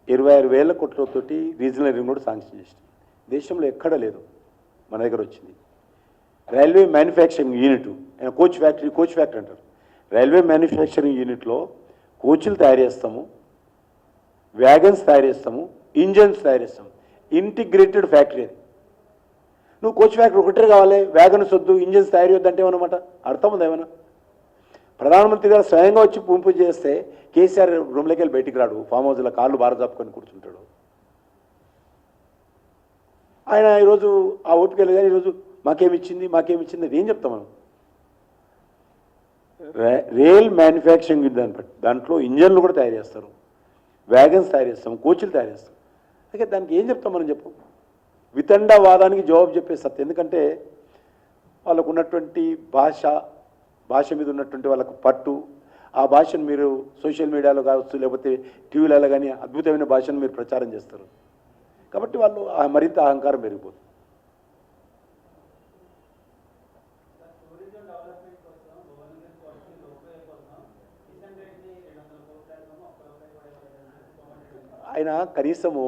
26,000 కోట్లతోటి రీజనల్ రింగ్ రోడ్ శాంక్షన్ చేసింది. దేశంలో ఎక్కడ లేదు, మన దగ్గర వచ్చింది. Railway manufacturing unit, coach factory అంటారు. రైల్వే మ్యానుఫ్యాక్చరింగ్ యూనిట్లో కోచ్లు తయారు చేస్తాము, వ్యాగన్స్ తయారు చేస్తాము, ఇంజన్స్ తయారు చేస్తాము. ఇంటిగ్రేటెడ్ ఫ్యాక్టరీ అది. నువ్వు కోచ్ ఫ్యాక్టరీ ఒకటే కావాలి, వ్యాగన్స్ వద్దు, ఇంజన్స్ తయారు చేయొద్దంటే ఏమన్నమాట? అర్థం ఉంది ఏమన్నా? ప్రధానమంత్రి గారు స్వయంగా వచ్చి పూంపు చేస్తే కేసీఆర్ రూమ్లోకి వెళ్ళి బయటికి రాడు, ఫామ్ హౌస్లో కాళ్ళు బారజాపుకొని కూర్చుంటాడు. ఆయన ఈరోజు ఆ ఓపిక లేదు కానీ ఈరోజు మాకేమిచ్చింది అది ఏం చెప్తాం మనం? రైల్ మ్యానుఫ్యాక్చరింగ్ దాంట్లో ఇంజన్లు కూడా తయారు చేస్తారు, వ్యాగన్స్ తయారు చేస్తాం, కోచ్లు తయారు చేస్తాం. అయితే దానికి ఏం చెప్తాం మనం? చెప్పు. వితండవాదానికి జవాబు చెప్పే సత్యం. ఎందుకంటే వాళ్ళకు ఉన్నటువంటి భాష మీద ఉన్నటువంటి వాళ్ళకు పట్టు, ఆ భాషను మీరు సోషల్ మీడియాలో కావచ్చు, లేకపోతే టీవీలలో కానీ అద్భుతమైన భాషను మీరు ప్రచారం చేస్తారు. కాబట్టి వాళ్ళు మరింత అహంకారం పెరిగిపోతుంది. ఆయన కనీసము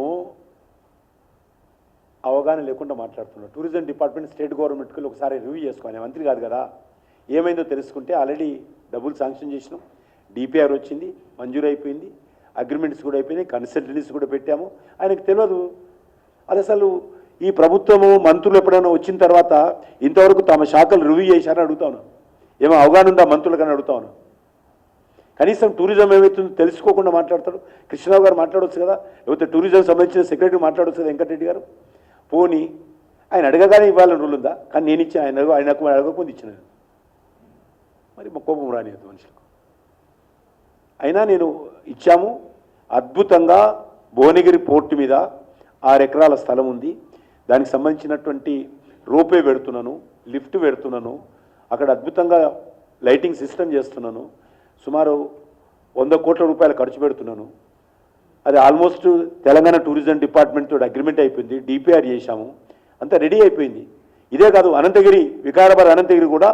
అవగాహన లేకుండా మాట్లాడుతున్నారు. టూరిజం డిపార్ట్మెంట్ స్టేట్ గవర్నమెంట్కి ఒకసారి రివ్యూ చేసుకోవాలి. మంత్రి కాదు కదా, ఏమైందో తెలుసుకుంటే ఆల్రెడీ డబ్బులు శాంక్షన్ చేసినాం, డిపిఆర్ వచ్చింది, మంజూరు అయిపోయింది, అగ్రిమెంట్స్ కూడా అయిపోయినాయి, కన్సల్టెన్సీస్ కూడా పెట్టాము. ఆయనకు తెలియదు అది. అసలు ఈ ప్రభుత్వము మంత్రులు ఎప్పుడైనా వచ్చిన తర్వాత ఇంతవరకు తమ శాఖలు రివ్యూ చేశారని అడుగుతాను. ఏమో అవగాహన ఉందా మంత్రులకని అడుగుతాను. కనీసం టూరిజం ఏమవుతుందో తెలుసుకోకుండా మాట్లాడతాడు. కృష్ణరావు గారు మాట్లాడవచ్చు కదా, లేకపోతే టూరిజం సంబంధించిన సెక్రటరీ మాట్లాడవచ్చు కదా, వెంకటరెడ్డి గారు. పోనీ ఆయన అడగగానే ఇవ్వాలని రూల్ ఉందా? కానీ నేను ఇచ్చిన ఆయనకు అడగకుండా ఇచ్చినాను. మరి మా కోపం రానియదు మనుషులకు. అయినా నేను ఇచ్చాము. అద్భుతంగా భువనగిరి పోర్టు మీద 6 ఎకరాల స్థలం ఉంది. దానికి సంబంధించినటువంటి రోపే పెడుతున్నాను, లిఫ్ట్ పెడుతున్నాను, అక్కడ అద్భుతంగా లైటింగ్ సిస్టమ్ చేస్తున్నాను. సుమారు 100 కోట్ల రూపాయలు ఖర్చు పెడుతున్నాను. అది ఆల్మోస్ట్ తెలంగాణ టూరిజం డిపార్ట్మెంట్ తోటి అగ్రిమెంట్ అయిపోయింది, డిపిఆర్ చేశాము, అంతా రెడీ అయిపోయింది. ఇదే కాదు, అనంతగిరి, వికారాబాద్ అనంతగిరి కూడా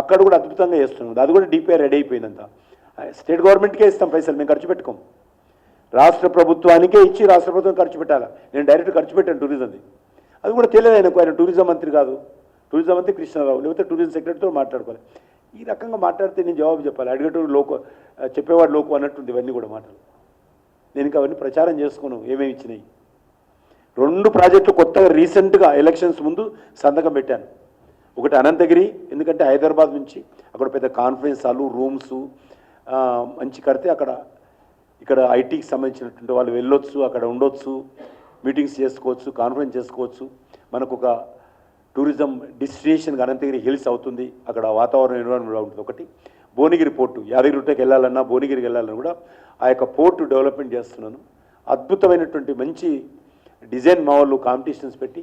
అక్కడ కూడా అద్భుతంగా చేస్తున్నాం. అది కూడా డిపిఆర్ రెడీ అయిపోయిందంతా. స్టేట్ గవర్నమెంట్కే ఇస్తాం పైసలు, మేము ఖర్చు పెట్టుకోం. రాష్ట్ర ప్రభుత్వానికే ఇచ్చి రాష్ట్ర ప్రభుత్వం ఖర్చు పెట్టాలి. నేను డైరెక్ట్ ఖర్చు పెట్టాను టూరిజంది. అది కూడా తెలియదు ఆయనకు. ఆయన టూరిజం మంత్రి కాదు, టూరిజం మంత్రి కృష్ణారావు, లేకపోతే టూరిజం సెక్రటరీతో మాట్లాడుకోవాలి. ఈ రకంగా మాట్లాడితే నేను జవాబు చెప్పాలి. అడిగేటోడు లోకు, చెప్పేవాడు లోకు అన్నట్టుంది ఇవన్నీ కూడా మాటలు. నేను ఇంకా అవన్నీ ప్రచారం చేసుకున్నాను ఏమేమి ఇచ్చినాయి. 2 ప్రాజెక్టులు కొత్తగా రీసెంట్గా ఎలక్షన్స్ ముందు సంతకం పెట్టాను. ఒకటి అనంతగిరి, ఎందుకంటే హైదరాబాద్ నుంచి అక్కడ పెద్ద కాన్ఫరెన్స్ హాలు, రూమ్స్ మంచి కడితే అక్కడ ఇక్కడ ఐటీకి సంబంధించినటువంటి వాళ్ళు వెళ్ళొచ్చు, అక్కడ ఉండొచ్చు, మీటింగ్స్ చేసుకోవచ్చు, కాన్ఫరెన్స్ చేసుకోవచ్చు. మనకు ఒక టూరిజం డెస్టినేషన్ అనంతగిరి హిల్స్ అవుతుంది, అక్కడ వాతావరణం ఎన్విరాన్మెంట్ ఉంటుంది. ఒకటి భువనగిరి పోర్టు, యాదగిరిగుట్టకి వెళ్ళాలన్నా భువనగిరికి వెళ్ళాలన్నా కూడా ఆ యొక్క పోర్టు డెవలప్మెంట్ చేస్తున్నాను. అద్భుతమైనటువంటి మంచి డిజైన్ మా వాళ్ళు కాంపిటీషన్స్ పెట్టి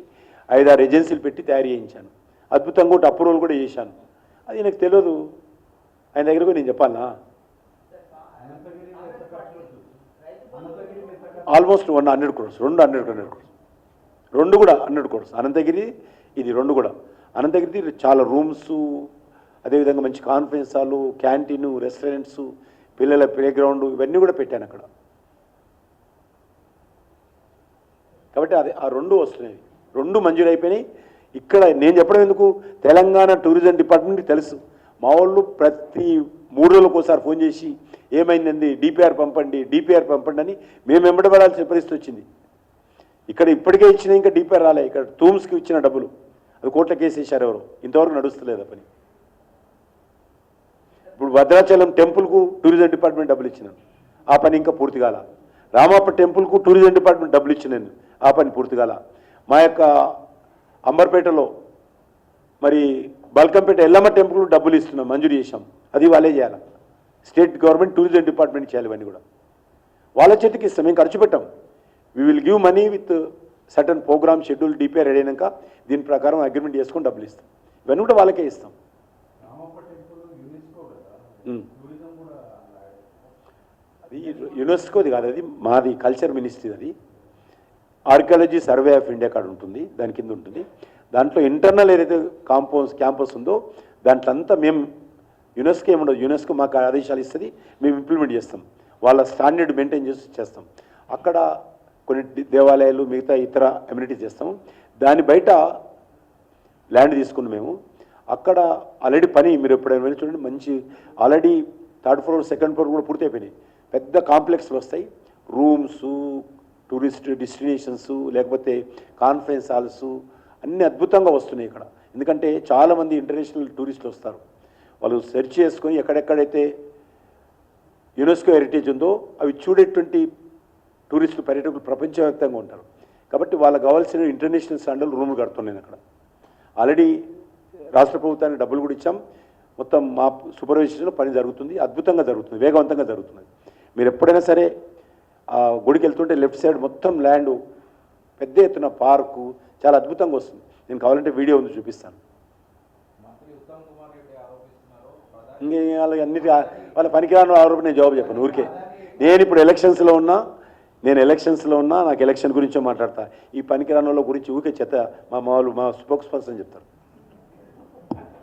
5-6 ఏజెన్సీలు పెట్టి తయారు చేయించాను. అద్భుతంగా ఒకటి అప్రూవల్ కూడా చేశాను. అది నాకు తెలియదు, ఆయన దగ్గర కూడా నేను చెప్పాలనా. ఆల్మోస్ట్ 100 crores, 200 crores, 2 కూడా 100 crores. అనంతగిరి ఇది 2 కూడా. అనంతగిరి చాలా రూమ్స్, అదేవిధంగా మంచి కాన్ఫరెన్స్ హాలు, క్యాంటీను, రెస్టారెంట్స్, పిల్లల ప్లే గ్రౌండ్, ఇవన్నీ కూడా పెట్టాను అక్కడ. కాబట్టి అది ఆ 2 వస్తున్నాయి, 2 మంజూరైపోయినాయి. ఇక్కడ నేను చెప్పడం ఎందుకు, తెలంగాణ టూరిజం డిపార్ట్మెంట్కి తెలుసు. మా వాళ్ళు ప్రతి 3 రోజులకు ఒకసారి ఫోన్ చేసి ఏమైందండి, డిపిఆర్ పంపండి అని మేము వెంబడబడాల్సిన పరిస్థితి వచ్చింది. ఇక్కడ ఇప్పటికే ఇచ్చిన ఇంకా డిపిఆర్ రాలే. ఇక్కడ టూమ్స్కి ఇచ్చిన డబ్బులు అది కోట్ల కేసు వేశారు ఎవరు, ఇంతవరకు నడుస్తలేదు పని. ఇప్పుడు భద్రాచలం టెంపుల్కు టూరిజం డిపార్ట్మెంట్ డబ్బులు ఇచ్చినాను, ఆ పని ఇంకా పూర్తి కాల. రామప్ప టెంపుల్కు టూరిజం డిపార్ట్మెంట్ డబ్బులు ఇచ్చినాను, ఆ పని పూర్తి కాల. మా యొక్క అంబర్పేటలో మరి బల్కంపేట ఎల్లమ్మ టెంపుల్ డబ్బులు ఇస్తున్నాం, మంజూరు చేశాం, అది వాళ్ళే చేయాలి. స్టేట్ గవర్నమెంట్ టూరిజం డిపార్ట్మెంట్ చేయాలి, ఇవన్నీ కూడా వాళ్ళ చేతికి ఇస్తాం, మేము ఖర్చు పెట్టాం. We will give money with certain program schedule, DPR ready అయినాక దీని ప్రకారం అగ్రిమెంట్ చేసుకొని డబ్బులు ఇస్తాం. ఇవన్నీ కూడా వాళ్ళకే ఇస్తాం. అది యునెస్కోది కాదు, అది మాది కల్చర్ మినిస్ట్రీ. అది archaeology survey of India card ఉంటుంది, దాని కింద ఉంటుంది. దాంట్లో ఇంటర్నల్ ఏదైతే క్యాంపస్ ఉందో దాంట్లో అంతా మేము యునెస్కో ఏముండదు, యునెస్కో మాకు ఆదేశాలు ఇస్తుంది, మేము ఇంప్లిమెంట్ చేస్తాం, వాళ్ళ స్టాండర్డ్ మెయింటైన్ చేస్తాం. అక్కడ కొన్ని దేవాలయాలు, మిగతా ఇతర అమ్యూనిటీస్ చేస్తాము. దాని బయట ల్యాండ్ తీసుకుని మేము అక్కడ ఆల్రెడీ పని, మీరు ఎప్పుడైనా వెళ్ళి చూడండి, మంచి already 3rd floor 2nd floor కూడా పూర్తి అయిపోయినాయి. పెద్ద కాంప్లెక్స్లు వస్తాయి, రూమ్స్, టూరిస్ట్ డెస్టినేషన్స్, లేకపోతే కాన్ఫరెన్స్ హాల్స్, అన్నీ అద్భుతంగా వస్తున్నాయి ఇక్కడ. ఎందుకంటే చాలామంది ఇంటర్నేషనల్ టూరిస్టులు వస్తారు, వాళ్ళు సెర్చ్ చేసుకొని ఎక్కడెక్కడైతే యునెస్కో హెరిటేజ్ ఉందో అవి చూడేటువంటి టూరిస్టులు, పర్యాటకులు ప్రపంచవ్యాప్తంగా ఉంటారు. కాబట్టి వాళ్ళకి కావాల్సిన ఇంటర్నేషనల్ స్టాండర్డ్ రూములు కడుతున్నాను అక్కడ. ఆల్రెడీ రాష్ట్ర ప్రభుత్వానికి డబ్బులు కూడా ఇచ్చాం. మొత్తం మా సూపర్వైజేషన్లో పని జరుగుతుంది, అద్భుతంగా జరుగుతుంది, వేగవంతంగా జరుగుతుంది. మీరు ఎప్పుడైనా సరే ఆ గుడికి వెళ్తుంటే లెఫ్ట్ సైడ్ మొత్తం ల్యాండ్, పెద్ద ఎత్తున పార్కు, చాలా అద్భుతంగా వస్తుంది. నేను కావాలంటే వీడియో ఉంది చూపిస్తాను. ఇంకే వాళ్ళకి అన్నిటి వాళ్ళ పనికిరాని ఆరోపణ నేను జవాబు చెప్పాను ఊరికే. నేను ఇప్పుడు ఎలక్షన్స్లో ఉన్నా, నాకు ఎలక్షన్ గురించో మాట్లాడతా. ఈ పనికిరాని వాళ్ళ గురించి ఊరికే చెత్త మా స్పోక్స్ పర్సన్ చెప్తారు.